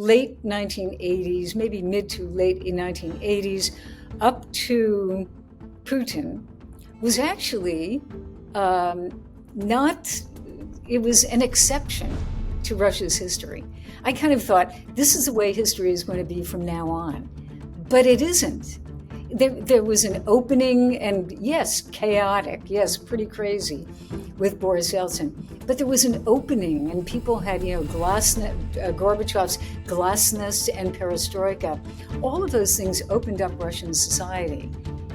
late 1980s, maybe mid to late 1980s, up to Putin, was actually not, it was an exception to Russia's history. I kind of thought this is the way history is going to be from now on, but it isn't. There was an opening, and yes, chaotic, yes, pretty crazy with Boris Yeltsin. But there was an opening, and people had, Gorbachev's glasnost and perestroika. All of those things opened up Russian society.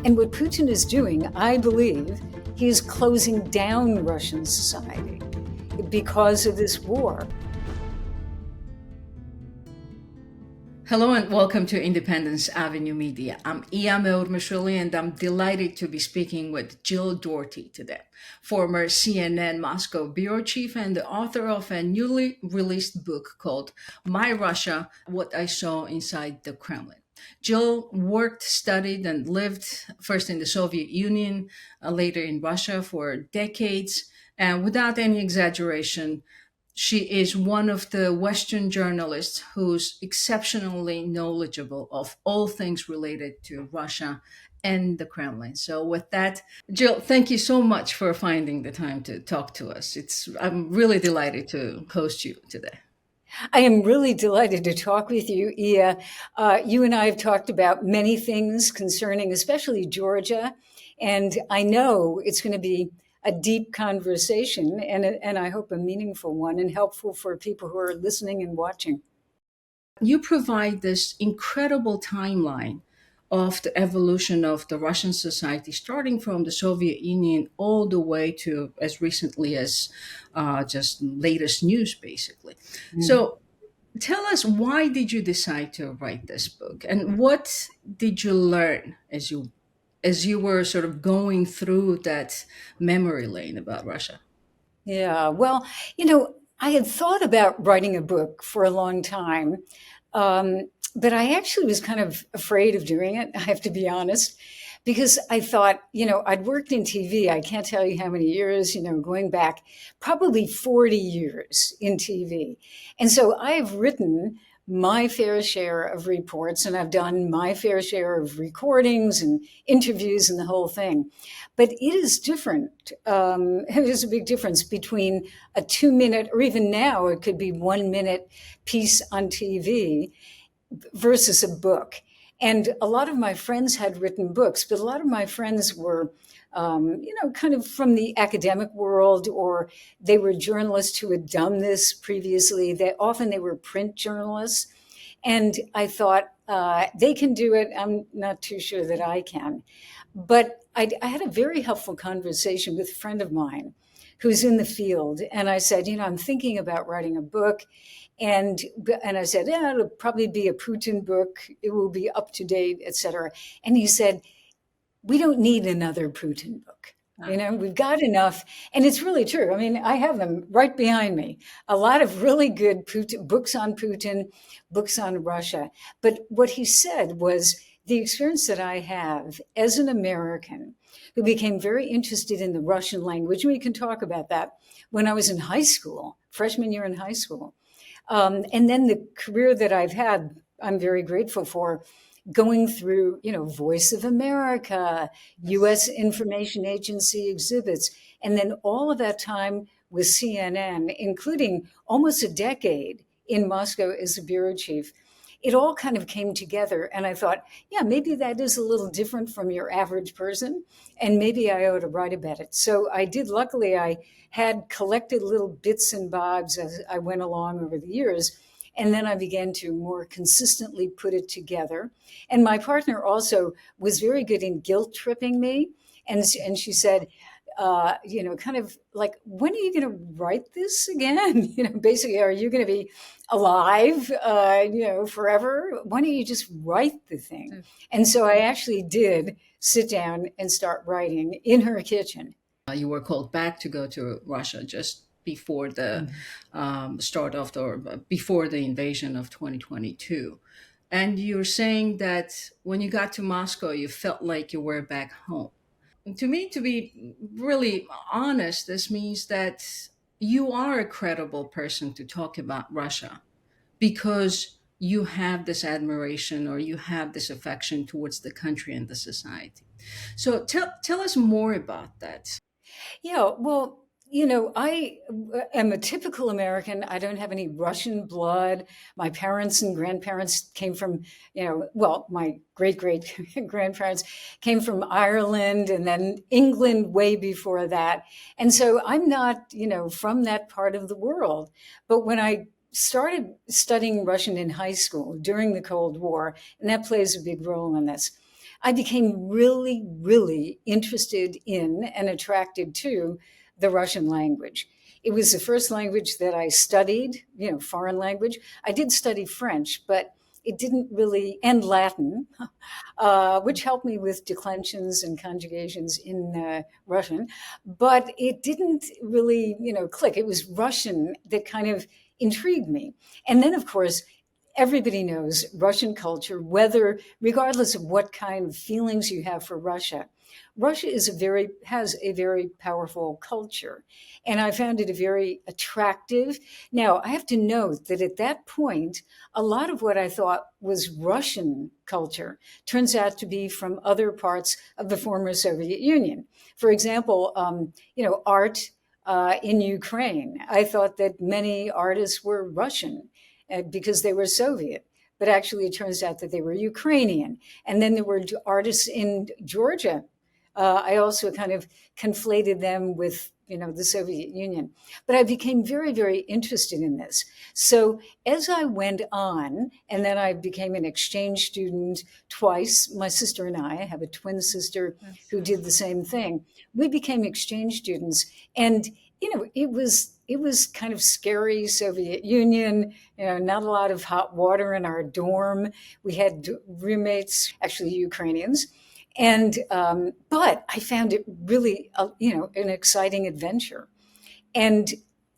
And what Putin is doing, I believe, he is closing down Russian society because of this war. Hello and welcome to Independence Avenue Media. I'm Ia Meurmashvili and I'm delighted to be speaking with Jill Dougherty today, former CNN Moscow bureau chief and the author of a newly released book called My Russia, What I Saw Inside the Kremlin. Jill worked, studied, and lived first in the Soviet Union, later in Russia for decades, and without any exaggeration, she is one of the Western journalists who's exceptionally knowledgeable of all things related to Russia and the Kremlin. So with that, Jill, thank you so much for finding the time to talk to us. I'm really delighted to host you today. I am really delighted to talk with you, Ia. You and I have talked about many things concerning especially Georgia, and I know it's going to be a deep conversation, and I hope a meaningful one and helpful for people who are listening and watching. You provide this incredible timeline of the evolution of the Russian society, starting from the Soviet Union all the way to as recently as just latest news, basically. So tell us, why did you decide to write this book, and what did you learn as you were sort of going through that memory lane about Russia? Yeah, well, I had thought about writing a book for a long time, but I actually was kind of afraid of doing it, I have to be honest, because I thought, I'd worked in TV. I can't tell you how many years, going back probably 40 years in TV. And so I've written my fair share of reports, and I've done my fair share of recordings and interviews and the whole thing. But it is different. There's a big difference between a 2-minute, or even now it could be 1-minute piece on TV versus a book. And a lot of my friends had written books, but a lot of my friends were kind of from the academic world, or they were journalists who had done this previously. They were print journalists. And I thought, they can do it. I'm not too sure that I can. But I had a very helpful conversation with a friend of mine who's in the field. And I said, I'm thinking about writing a book. And I said, yeah, it'll probably be a Putin book. It will be up to date, et cetera. And he said, we don't need another Putin book. We've got enough. And it's really true. I mean, I have them right behind me. A lot of really good books on Putin, books on Russia. But what he said was the experience that I have as an American who became very interested in the Russian language, we can talk about that, when I was in high school, freshman year in high school. And then the career that I've had, I'm very grateful for, going through, Voice of America, U.S. Information Agency exhibits, and then all of that time with CNN, including almost a decade in Moscow as a bureau chief. It all kind of came together, and I thought, yeah, maybe that is a little different from your average person, and maybe I ought to write about it. So I did. Luckily, I had collected little bits and bobs as I went along over the years. And then I began to more consistently put it together. And my partner also was very good in guilt tripping me. And she said, kind of like, when are you going to write this again? Basically, are you going to be alive, forever? Why don't you just write the thing? And so I actually did sit down and start writing in her kitchen. You were called back to go to Russia just before the before the invasion of 2022. And you're saying that when you got to Moscow, you felt like you were back home. And to me, to be really honest, this means that you are a credible person to talk about Russia, because you have this admiration or you have this affection towards the country and the society. So tell us more about that. Yeah, well, I am a typical American. I don't have any Russian blood. My parents and grandparents came from, well, my great great grandparents came from Ireland and then England way before that. And so I'm not, from that part of the world. But when I started studying Russian in high school during the Cold War, and that plays a big role in this, I became really, really interested in and attracted to the Russian language. It was the first language that I studied, foreign language. I did study French, but it didn't really, and Latin, which helped me with declensions and conjugations in Russian, but it didn't really, click. It was Russian that kind of intrigued me. And then, of course, everybody knows Russian culture, whether, regardless of what kind of feelings you have for Russia. Russia has a very powerful culture, and I found it a very attractive. Now, I have to note that at that point, a lot of what I thought was Russian culture turns out to be from other parts of the former Soviet Union. For example, art in Ukraine. I thought that many artists were Russian because they were Soviet. But actually, it turns out that they were Ukrainian. And then there were artists in Georgia. I also kind of conflated them with, the Soviet Union. But I became very, very interested in this. So as I went on, and then I became an exchange student twice. My sister and I have a twin sister who did the same thing. We became exchange students. And it was kind of scary, Soviet Union, not a lot of hot water in our dorm. We had roommates, actually Ukrainians. And, but I found it really, an exciting adventure. And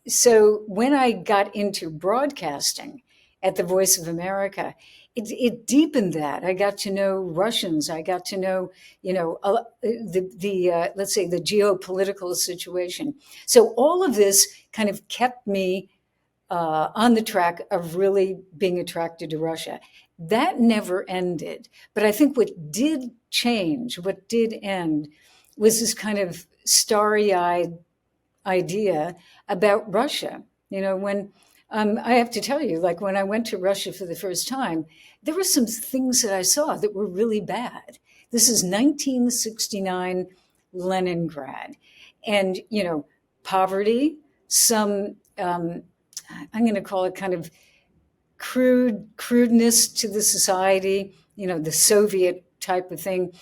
so when I got into broadcasting at the Voice of America, it deepened that. I got to know Russians. I got to know, the let's say the geopolitical situation. So all of this kind of kept me on the track of really being attracted to Russia. That never ended. But I think what did change, what did end, was this kind of starry eyed idea about Russia. When I have to tell you, like when I went to Russia for the first time, there were some things that I saw that were really bad. This is 1969 Leningrad. And, poverty, some, I'm going to call it kind of crudeness to the society, the Soviet type of thing.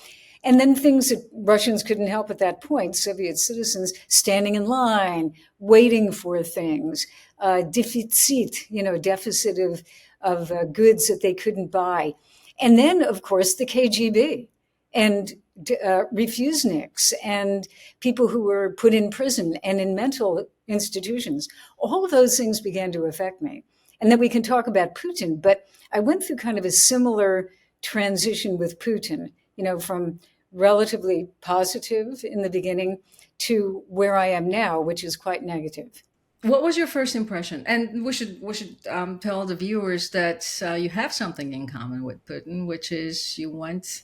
And then things that Russians couldn't help at that point, Soviet citizens standing in line, waiting for things, deficit of goods that they couldn't buy. And then, of course, the KGB and refuseniks and people who were put in prison and in mental institutions. All of those things began to affect me. And then we can talk about Putin, but I went through kind of a similar transition with Putin, from relatively positive in the beginning to where I am now, which is quite negative. What was your first impression? And we should tell the viewers that you have something in common with Putin, which is you went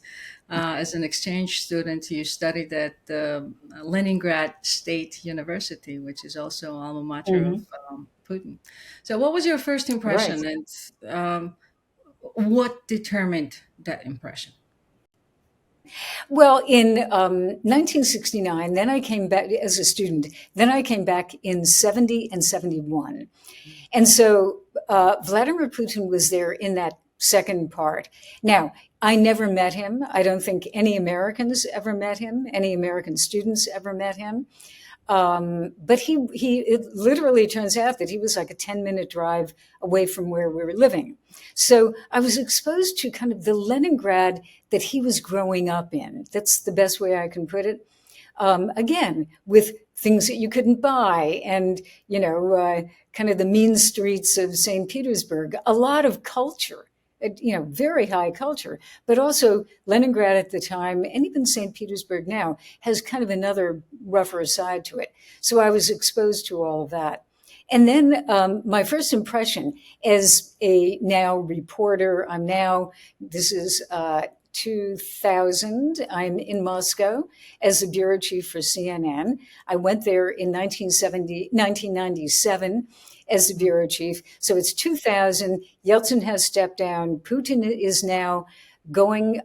as an exchange student. You studied at Leningrad State University, which is also alma mater of Putin. So, what was your first impression, Right. and what determined that impression? Well, in 1969, then I came back as a student. Then I came back in 70 and 71. And so Vladimir Putin was there in that second part. Now, I never met him. I don't think any Americans ever met him, any American students ever met him. But it literally turns out that he was like a 10-minute drive away from where we were living. So I was exposed to kind of the Leningrad that he was growing up in. That's the best way I can put it. Again, with things that you couldn't buy and, kind of the mean streets of St. Petersburg, a lot of culture, very high culture, but also Leningrad at the time, and even St. Petersburg now, has kind of another rougher side to it. So I was exposed to all of that. And then my first impression as a now reporter, this is 2000, I'm in Moscow as the bureau chief for CNN. I went there in 1997 as the bureau chief. So it's 2000. Yeltsin has stepped down. Putin is now going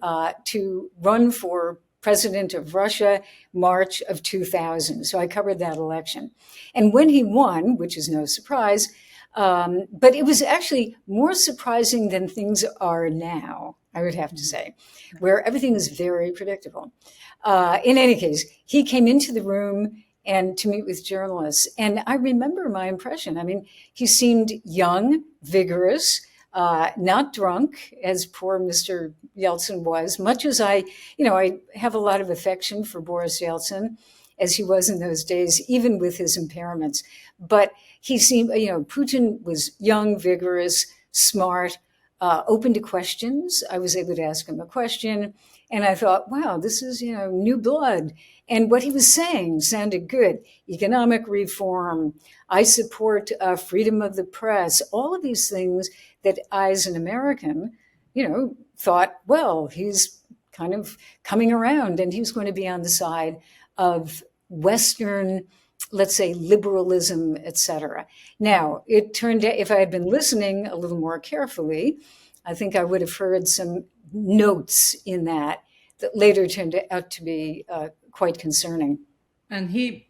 to run for president of Russia, March of 2000. So I covered that election. And when he won, which is no surprise, but it was actually more surprising than things are now, I would have to say, where everything is very predictable. In any case, he came into the room and to meet with journalists. And I remember my impression. I mean, he seemed young, vigorous, not drunk, as poor Mr. Yeltsin was, much as I have a lot of affection for Boris Yeltsin, as he was in those days, even with his impairments. But he seemed, Putin was young, vigorous, smart, open to questions. I was able to ask him a question, and I thought, wow, this is, new blood. And what he was saying sounded good. Economic reform, I support freedom of the press, all of these things that I, as an American, thought, well, he's kind of coming around and he's going to be on the side of Western, let's say, liberalism, et cetera. Now, it turned out, if I had been listening a little more carefully, I think I would have heard some notes in that later turned out to be quite concerning. And he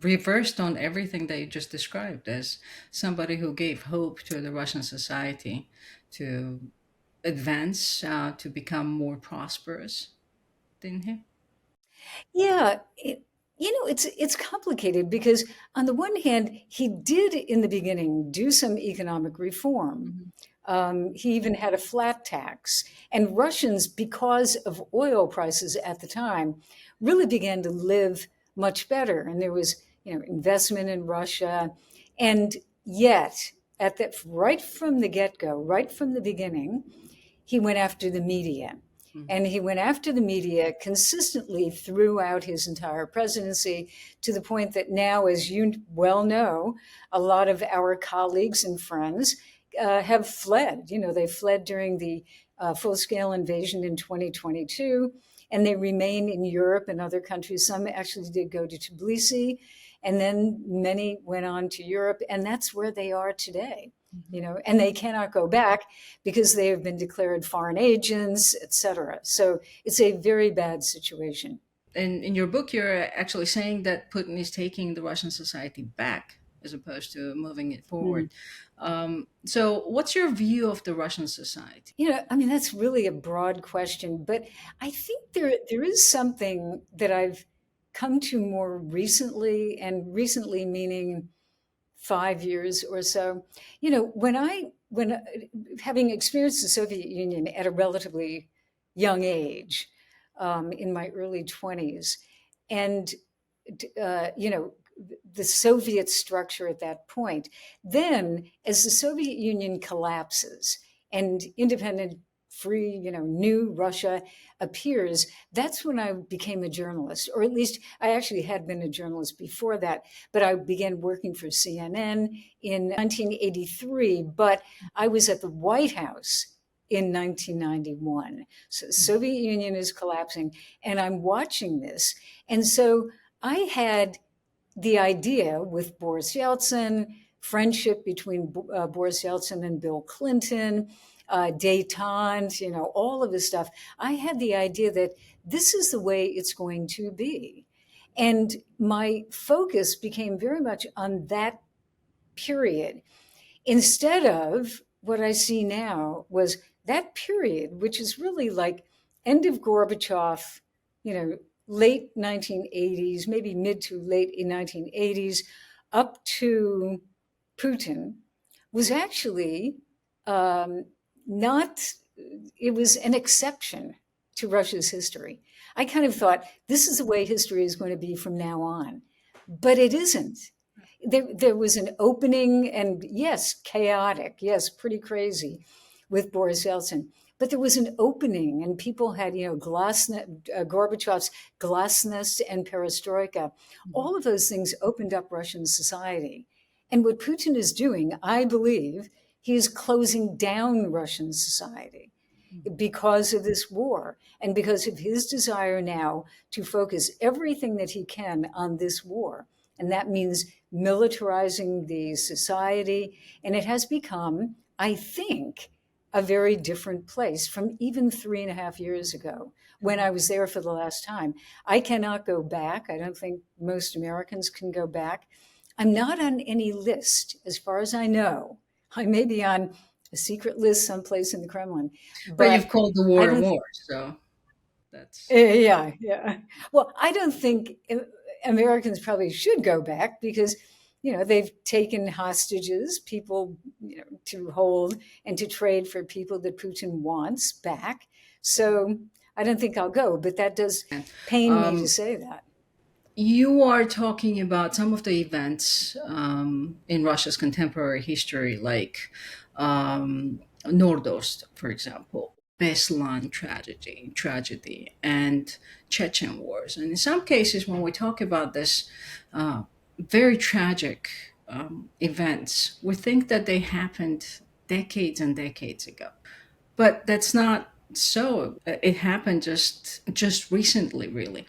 reversed on everything that you just described as somebody who gave hope to the Russian society to advance, to become more prosperous, didn't he? Yeah, it's complicated because on the one hand, he did in the beginning do some economic reform. He even had a flat tax, and Russians, because of oil prices at the time, really began to live much better. And there was, investment in Russia, and yet right from the get-go, right from the beginning, he went after the media. And he went after the media consistently throughout his entire presidency, to the point that now, as you well know, a lot of our colleagues and friends have fled. They fled during the full-scale invasion in 2022, and they remain in Europe and other countries. Some actually did go to Tbilisi, and then many went on to Europe, and that's where they are today. And they cannot go back because they have been declared foreign agents, et cetera. So it's a very bad situation. And in your book, you're actually saying that Putin is taking the Russian society back as opposed to moving it forward. So what's your view of the Russian society? That's really a broad question, but I think there is something that I've come to more recently, and recently meaning 5 years or so. When having experienced the Soviet Union at a relatively young age, in my early 20s, and the Soviet structure at that point, then as the Soviet Union collapses and independent, free, new Russia appears, that's when I became a journalist, or at least I actually had been a journalist before that, but I began working for CNN in 1983, but I was at the White House in 1991. So the Soviet Union is collapsing, and I'm watching this. And so I had the idea with Boris Yeltsin, friendship between Boris Yeltsin and Bill Clinton, détente, all of this stuff. I had the idea that this is the way it's going to be. And my focus became very much on that period. Instead of what I see now was that period, which is really like end of Gorbachev, late 1980s, maybe mid to late 1980s, up to Putin, was actually it was an exception to Russia's history. I kind of thought this is the way history is going to be from now on, but it isn't. There was an opening, and yes, chaotic, yes, pretty crazy with Boris Yeltsin, but there was an opening, and people had, Gorbachev's glasnost and perestroika. All of those things opened up Russian society. And what Putin is doing, I believe, he is closing down Russian society because of this war and because of his desire now to focus everything that he can on this war. And that means militarizing the society. And it has become, I think, a very different place from even 3.5 years ago when I was there for the last time. I cannot go back. I don't think most Americans can go back. I'm not on any list, as far as I know. I may be on a secret list someplace in the Kremlin, But you've but called the I war a don't. war, so that's Yeah, yeah. Well, I don't think Americans probably should go back because, they've taken hostages, people, to hold and to trade for people that Putin wants back. So I don't think I'll go, but that does pain me to um, say that. you are talking about some of the events in Russia's contemporary history, like Nordost, for example, Beslan tragedy, and Chechen wars. And in some cases, when we talk about this very tragic events, we think that they happened decades and decades ago, but that's not so. It happened just recently, really.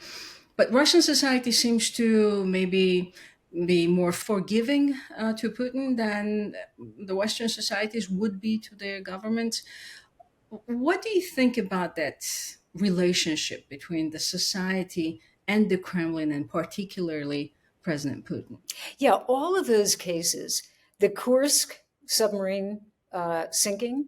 But Russian society seems to maybe be more forgiving to Putin than the Western societies would be to their governments. What do you think about that relationship between the society and the Kremlin, and particularly President Putin? Yeah, all of those cases, the Kursk submarine sinking,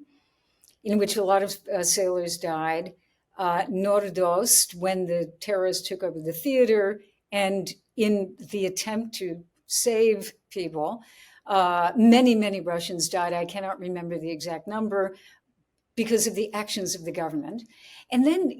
in which a lot of sailors died, Nordost, when the terrorists took over the theater, and in the attempt to save people, many, many Russians died. I cannot remember the exact number because of the actions of the government. And then,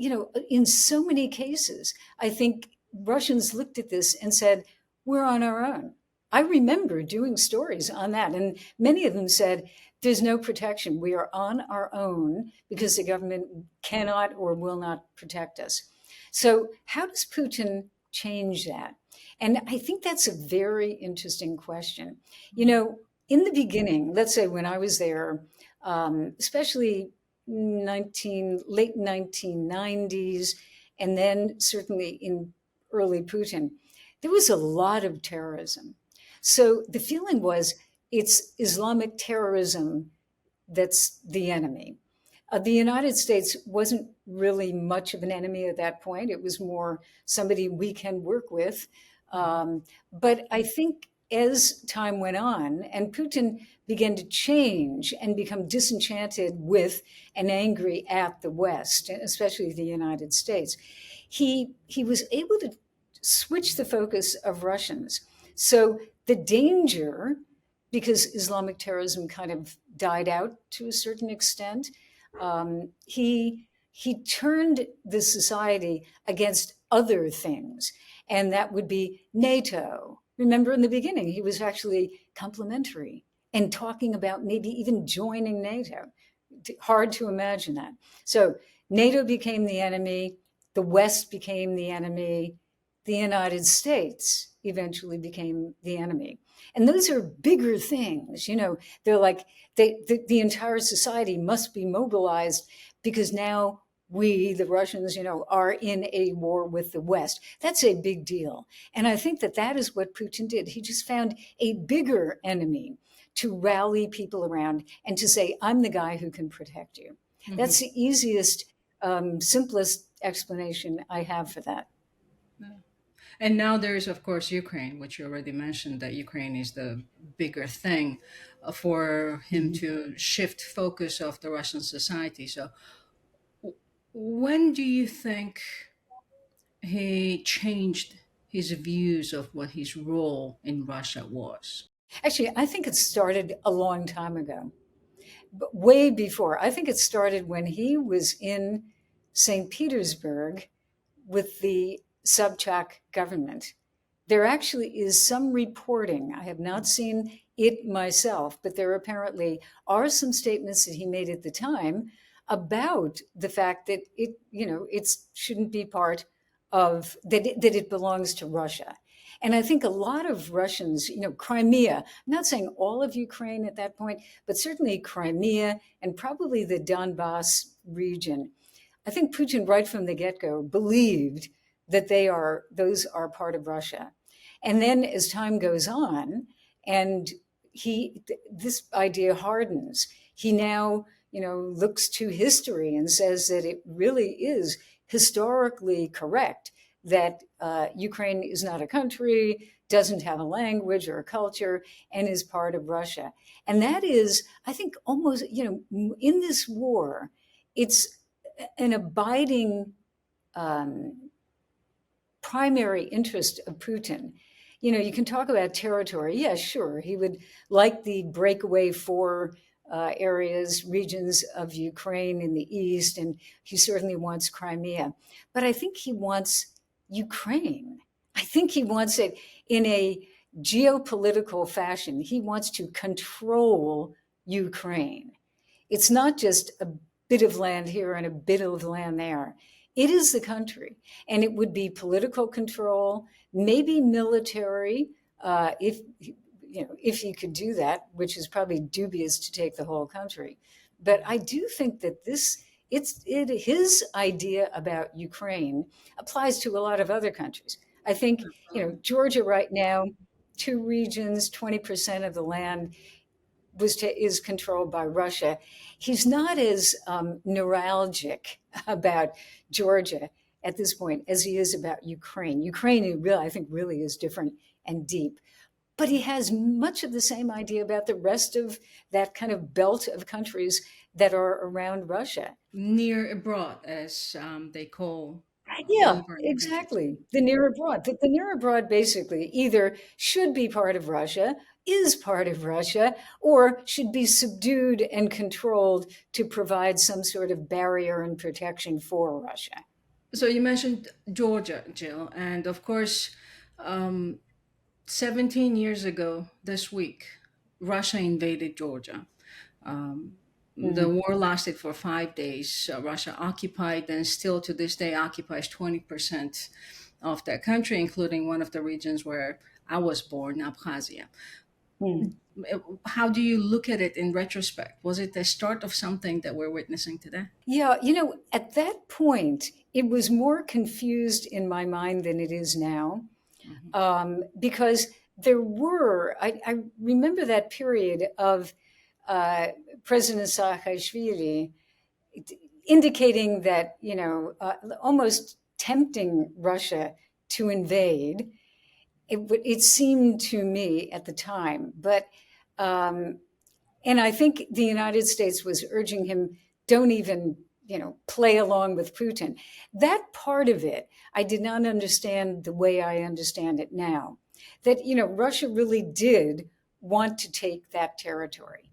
in so many cases, I think Russians looked at this and said, we're on our own. I remember doing stories on that, and many of them said, there's no protection. We are on our own because the government cannot or will not protect us. So, how does Putin change that? And I think that's a very interesting question. In the beginning, let's say when I was there, especially late 1990s, and then certainly in early Putin, there was a lot of terrorism. So the feeling was it's Islamic terrorism that's the enemy. The United States wasn't really much of an enemy at that point. It was more somebody we can work with. But I think as time went on and Putin began to change and become disenchanted with and angry at the West, especially the United States, he was able to switch the focus of Russians. So the danger, because Islamic terrorism kind of died out to a certain extent, he turned the society against other things, and that would be NATO. Remember, in the beginning, he was actually complimentary and talking about maybe even joining NATO. Hard to imagine that. So NATO became the enemy, the West became the enemy, the United States eventually became the enemy. And those are bigger things. They're like the entire society must be mobilized because now we, the Russians, are in a war with the West. That's a big deal. And I think that is what Putin did. He just found a bigger enemy to rally people around and to say, I'm the guy who can protect you. Mhm. That's the easiest, simplest explanation I have for that. Yeah. And now there's, of course, Ukraine, which you already mentioned, that Ukraine is the bigger thing for him Mhm. to shift focus of the Russian society. So, when do you think he changed his views of what his role in Russia was? Actually, I think it started a long time ago, but way before. I think it started when he was in St. Petersburg with the Sobchak government. There actually is some reporting. I have not seen it myself, but there apparently are some statements that he made at the time about the fact that it shouldn't be part of that it belongs to Russia. And I think a lot of Russians, Crimea, I'm not saying all of Ukraine at that point, but certainly Crimea and probably the Donbass region. I think Putin, right from the get-go, believed that those are part of Russia. And then as time goes on and this idea hardens, he now, looks to history and says that it really is historically correct that Ukraine is not a country, doesn't have a language or a culture, and is part of Russia. And that is, I think, almost, in this war, it's an abiding primary interest of Putin. You can talk about territory. Yeah, sure. He would like the breakaway four areas, regions of Ukraine in the east, and he certainly wants Crimea. But I think he wants Ukraine. I think he wants it in a geopolitical fashion. He wants to control Ukraine. It's not just a bit of land here and a bit of land there. It is the country, and it would be political control, maybe military, if he could do that, which is probably dubious to take the whole country. But I do think that his idea about Ukraine applies to a lot of other countries. I think, Georgia right now, 2 regions, 20% of the land is controlled by Russia. He's not as neuralgic about Georgia at this point as he is about Ukraine. Ukraine, I think, really is different and deep. But he has much of the same idea about the rest of that kind of belt of countries that are around Russia. Near abroad, as they call Yeah, neighboring countries. exactly. The near abroad. The near abroad basically either should be part of Russia, is part of Russia, or should be subdued and controlled to provide some sort of barrier and protection for Russia. So you mentioned Georgia, Jill, and of course, 17 years ago this week, Russia invaded Georgia. The war lasted for 5 days. Russia occupied and still to this day occupies 20% of that country, including one of the regions where I was born, Abkhazia. How do you look at it in retrospect? Was it the start of something that we're witnessing today? Yeah, at that point, it was more confused in my mind than it is now, because there were, I remember that period of President Saakashvili indicating that, almost tempting Russia to invade. It seemed to me at the time, but, and I think the United States was urging him, don't even, play along with Putin. That part of it, I did not understand the way I understand it now, that, Russia really did want to take that territory.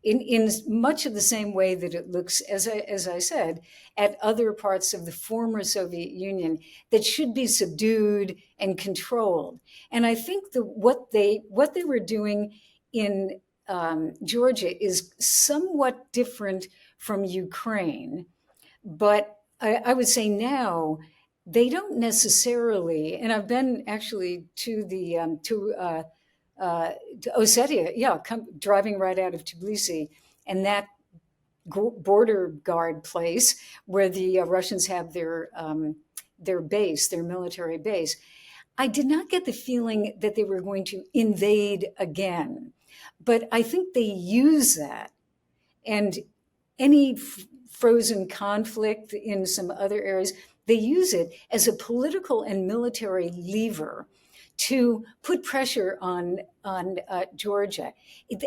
In much of the same way that it looks, as I said, at other parts of the former Soviet Union that should be subdued and controlled. And I think what they were doing in Georgia is somewhat different from Ukraine, but I would say now they don't necessarily. And I've been actually to Ossetia, driving right out of Tbilisi, and that border guard place where the Russians have their base, their military base. I did not get the feeling that they were going to invade again, but I think they use that, and any frozen conflict in some other areas, they use it as a political and military lever to put pressure on Georgia.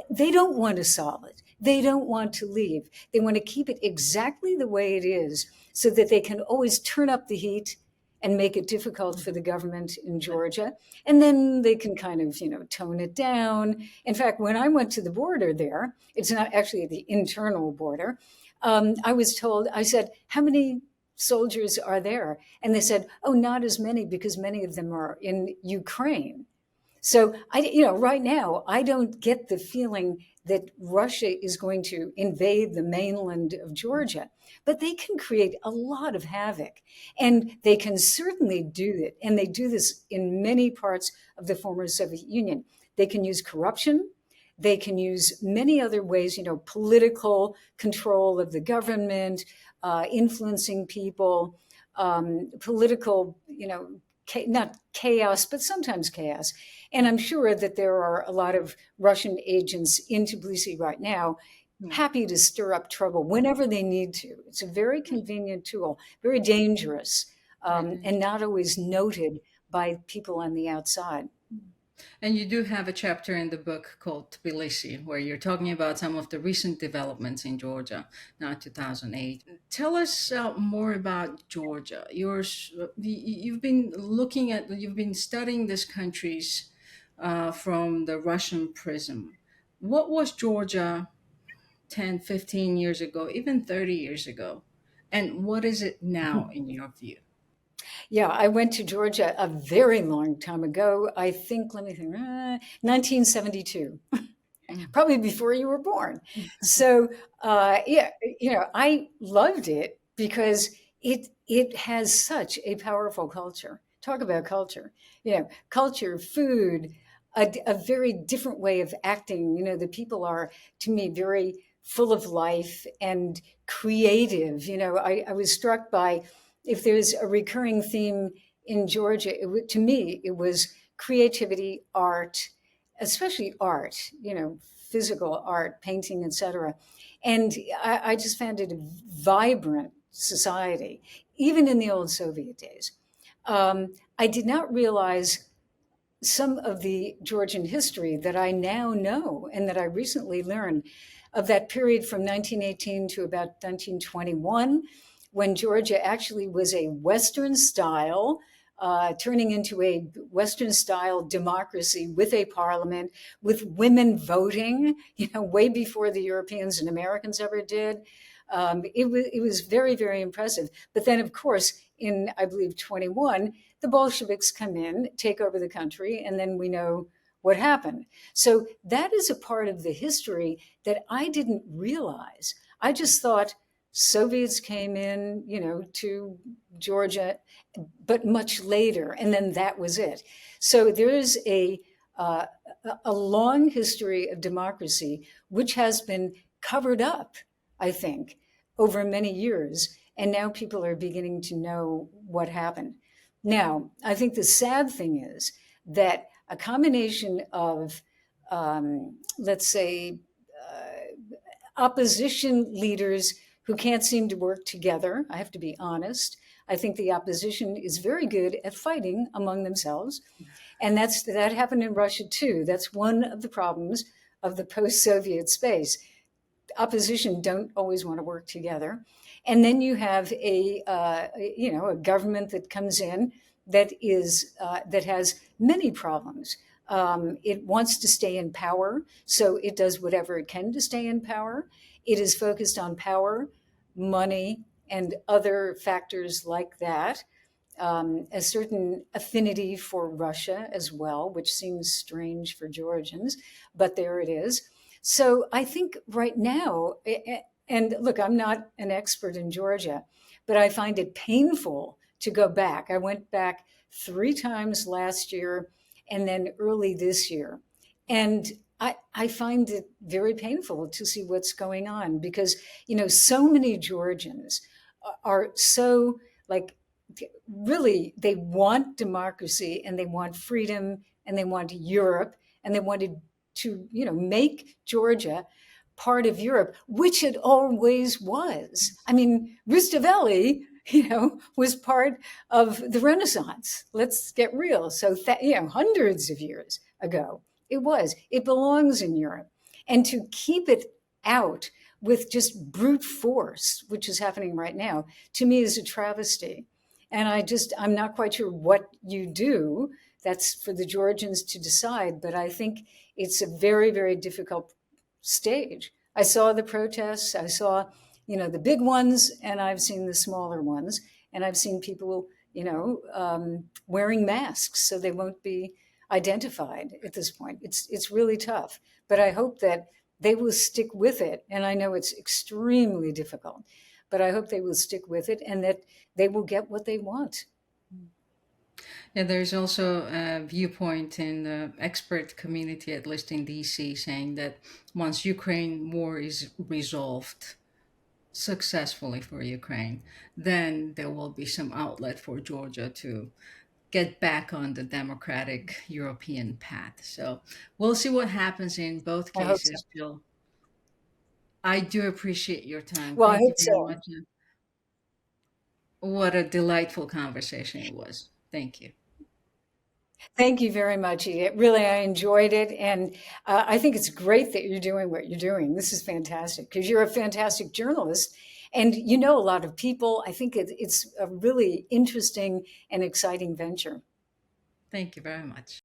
They don't want to solve it. They don't want to leave. They want to keep it exactly the way it is so that they can always turn up the heat and make it difficult for the government in Georgia. And then they can kind of, tone it down. In fact, when I went to the border there, it's not actually the internal border, I was told, I said, how many soldiers are there? And they said, oh, not as many, because many of them are in Ukraine. So right now, I don't get the feeling that Russia is going to invade the mainland of Georgia, but they can create a lot of havoc, and they can certainly do it. And they do this in many parts of the former Soviet Union. They can use corruption. They can use many other ways, political control of the government, influencing people, political, not chaos, but sometimes chaos. And I'm sure that there are a lot of Russian agents in Tbilisi right now happy to stir up trouble whenever they need to. It's a very convenient tool, very dangerous, and not always noted by people on the outside. And you do have a chapter in the book called Tbilisi, where you're talking about some of the recent developments in Georgia, now 2008. Tell us more about Georgia. You've been studying these countries from the Russian prism. What was Georgia 10, 15 years ago, even 30 years ago? And what is it now, in your view? Yeah, I went to Georgia a very long time ago. I think, let me think, 1972, Mm. probably before you were born. So, yeah, I loved it because it has such a powerful culture. Talk about culture, culture, food, a very different way of acting. The people are, to me, very full of life and creative. I was struck by, if there's a recurring theme in Georgia, to me, it was creativity, art, especially art, physical art, painting, etc. And I just found it a vibrant society, even in the old Soviet days. I did not realize some of the Georgian history that I now know and that I recently learned of that period from 1918 to about 1921, when Georgia actually was a Western style, turning into a Western style democracy with a parliament, with women voting, way before the Europeans and Americans ever did. It was very, very impressive. But then, of course, in, I believe, 21, the Bolsheviks come in, take over the country, and then we know what happened. So that is a part of the history that I didn't realize. I just thought Soviets came in, to Georgia, but much later, and then that was it. So there is uh, a long history of democracy, which has been covered up, I think, over many years. And now people are beginning to know what happened. Now, I think the sad thing is that a combination of, let's say, opposition leaders who can't seem to work together. I have to be honest. I think the opposition is very good at fighting among themselves. And that happened in Russia too. That's one of the problems of the post-Soviet space. Opposition don't always want to work together. And then you have a government that comes in that has many problems. It wants to stay in power, so it does whatever it can to stay in power. It is focused on power, money, and other factors like that. A certain affinity for Russia as well, which seems strange for Georgians, but there it is. So I think right now, and look, I'm not an expert in Georgia, but I find it painful to go back. I went back 3 times last year and then early this year. And I find it very painful to see what's going on because, so many Georgians are so like, really, they want democracy and they want freedom and they want Europe and they wanted to, make Georgia part of Europe, which it always was. I mean, Rustaveli, was part of the Renaissance. Let's get real. So, hundreds of years ago, it was. It belongs in Europe. And to keep it out with just brute force, which is happening right now, to me is a travesty. And I'm not quite sure what you do. That's for the Georgians to decide. But I think it's a very, very difficult stage. I saw the protests. I saw, the big ones, and I've seen the smaller ones. And I've seen people, wearing masks so they won't be identified at this point. It's really tough, but I hope that they will stick with it. And I know it's extremely difficult, but I hope they will stick with it and that they will get what they want. Yeah, there's also a viewpoint in the expert community, at least in DC, saying that once Ukraine war is resolved successfully for Ukraine, then there will be some outlet for Georgia to get back on the democratic European path. So we'll see what happens in both I hope so. cases, Jill. I do appreciate your time. Well, I Thank you hope very so. much. What a delightful conversation it was. Thank you. Thank you very much, Edith. Really, I enjoyed it. And I think it's great that you're doing what you're doing. This is fantastic because you're a fantastic journalist and you know a lot of people. I think it's a really interesting and exciting venture. Thank you very much.